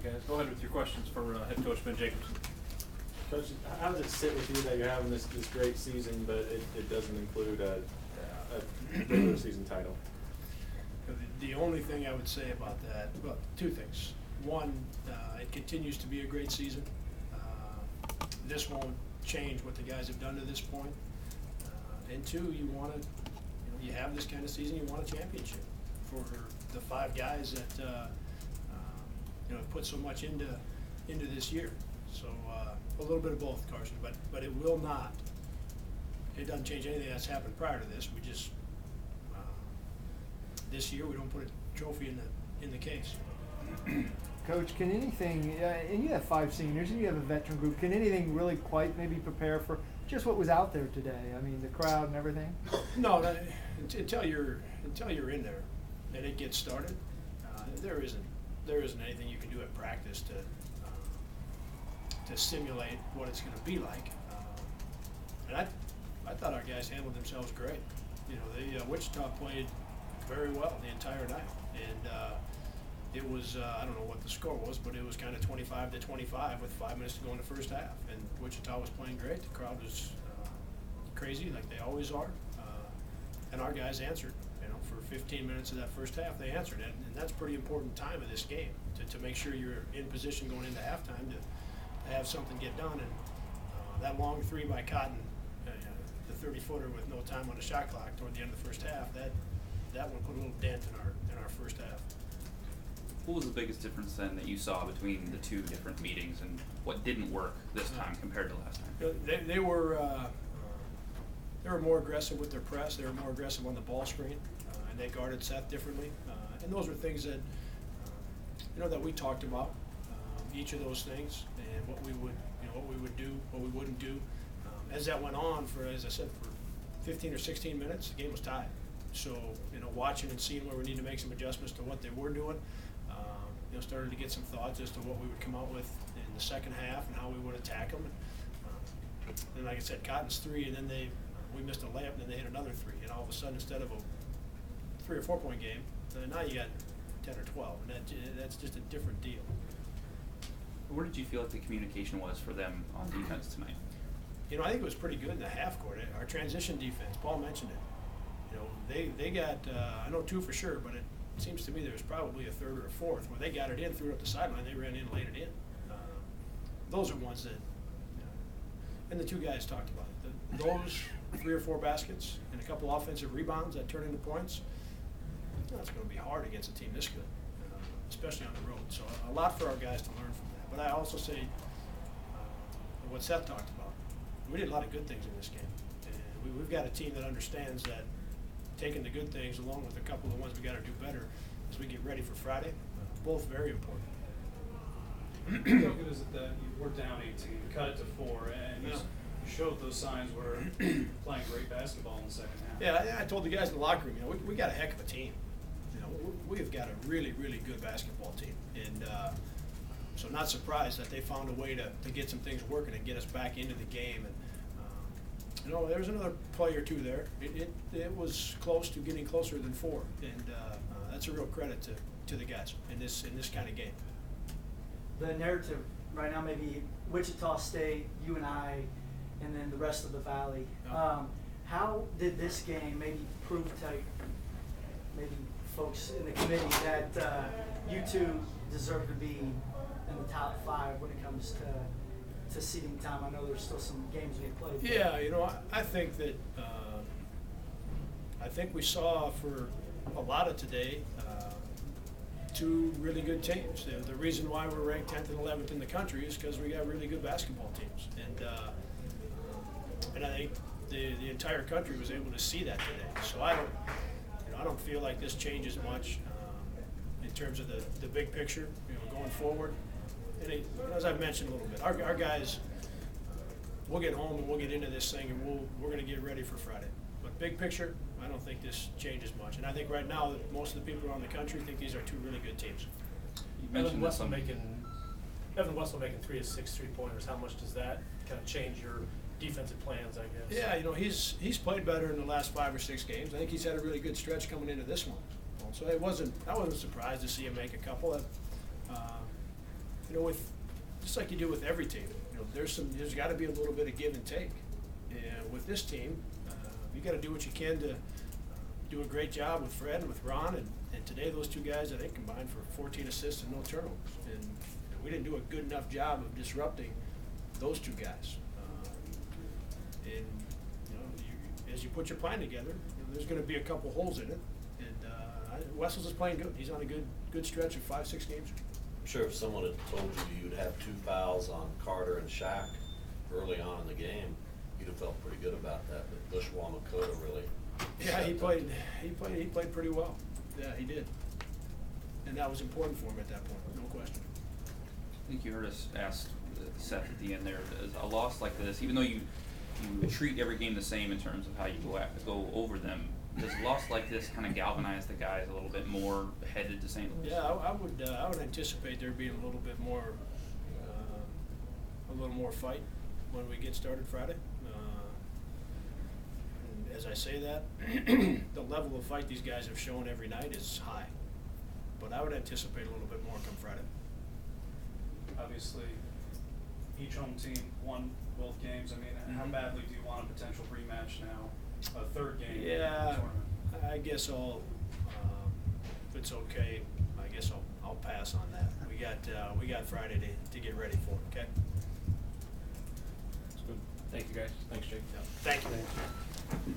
guys. Go ahead with your questions for head coach Ben Jacobson. Coach, how does it sit with you that you're having this great season, but it doesn't include a regular season title? The only thing I would say about that, well, two things. One, it continues to be a great season. This won't change what the guys have done to this point. And two, you want to, you have this kind of season, you want a championship for the 5 guys that have put so much into this year. So a little bit of both, Carson, but it will not. It doesn't change anything that's happened prior to this. We just this year we don't put a trophy in the case. Coach, can anything, and you have 5 seniors and you have a veteran group, can anything really quite maybe prepare for just what was out there today? I mean, the crowd and everything? No, until you're in there and it gets started, there isn't anything you can do at practice to simulate what it's going to be like. And I thought our guys handled themselves great. Wichita played very well the entire night, and it was I don't know what the score was, but it was kind of 25-25 with 5 minutes to go in the first half, and Wichita was playing great. The crowd was crazy like they always are, and our guys answered. For 15 minutes of that first half, they answered, and that's a pretty important time of this game to make sure you're in position going into halftime to have something get done. And that long 3 by Cotton, the 30-footer with no time on the shot clock toward the end of the first half, that one put a little dent in our first half. What was the biggest difference then that you saw between the 2 different meetings, and what didn't work this time compared to last time? They were more aggressive with their press. They were more aggressive on the ball screen, and they guarded Seth differently. And those were things that that we talked about. Each of those things and what we would do, what we wouldn't do. As that went on as I said, for 15 or 16 minutes, the game was tied. So watching and seeing where we need to make some adjustments to what they were doing. Started to get some thoughts as to what we would come out with in the second half and how we would attack them. And like I said, Cotton's 3, and then we missed a layup, and then they hit another 3, and all of a sudden, instead of a 3 or 4 point game, now you got 10 or 12, and that's just a different deal. Where did you feel like the communication was for them on defense tonight? I think it was pretty good in the half court. Our transition defense, Paul mentioned it. They got I know 2 for sure, but it seems to me there was probably a 3rd or a 4th where they got it in, threw it up the sideline, they ran in and laid it in. Those are ones that, and the 2 guys talked about it. Those 3 or 4 baskets and a couple offensive rebounds that turn into points, it's going to be hard against a team this good, especially on the road. So a lot for our guys to learn from that. But I also say what Seth talked about. We did a lot of good things in this game, and we've got a team that understands that taking the good things along with a couple of the ones we got to do better as we get ready for Friday, both very important. How good is it that you were down 18, cut it to 4, and you showed those signs where playing great basketball in the second half? Yeah, I told the guys in the locker room, we got a heck of a team. We've got a really, really good basketball team, and so not surprised that they found a way to get some things working and get us back into the game. And there was another play or 2 there. It was close to getting closer than 4, and that's a real credit to the guys in this kind of game. The narrative right now, maybe Wichita State, you and I, and then the rest of the Valley. How did this game maybe prove to maybe folks in the committee that you 2 deserve to be in the top 5 when it comes to seeding time? I know there's still some games being played. Yeah, I think that we saw for a lot of today 2 really good teams. The reason why we're ranked 10th and 11th in the country is because we got really good basketball teams, and I think the entire country was able to see that today. So I don't feel like this changes much in terms of the big picture, going forward. And as I've mentioned a little bit, our guys, we'll get home and we'll get into this thing, and we're going to get ready for Friday. But big picture, I don't think this changes much. And I think right now that most of the people around the country think these are 2 really good teams. You mentioned Evan Wessel making 3 of 6 3-pointers. How much does that kind of change your defensive plans, I guess? Yeah, he's played better in the last 5 or 6 games. I think he's had a really good stretch coming into this one. So I wasn't surprised to see him make a couple. you know, just like you do with every team, you know, there's got to be a little bit of give and take. And with this team, you got to do what you can to do a great job with Fred and with Ron. And today, those two guys, I think, combined for 14 assists and no turnovers. And we didn't do a good enough job of disrupting those two guys. And you know, as you put your plan together, you know, there's going to be a couple holes in it. And Wessels is playing good. He's on a good stretch of 5-6 games. I'm sure if someone had told you you'd have 2 fouls on Carter and Shaq early on in the game, you'd have felt pretty good about that. But Bushwamakota really. Yeah, he played pretty well. Yeah, he did. And that was important for him at that point, no question. I think you heard us ask Seth at the end there, does a loss like this, even though you treat every game the same in terms of how you go over them, does a loss like this kind of galvanize the guys a little bit more headed to St. Louis? Yeah, I would anticipate there being a little more fight when we get started Friday. And as I say that, the level of fight these guys have shown every night is high. But I would anticipate a little bit more come Friday. Obviously, each home team won both games. I mean, how badly do you want a potential rematch now? A third game in the Yeah, tournament? I guess if it's okay, I guess I'll pass on that. We got Friday to get ready for, okay? That's good. Thank you, guys. Thanks, Jake. Thank you.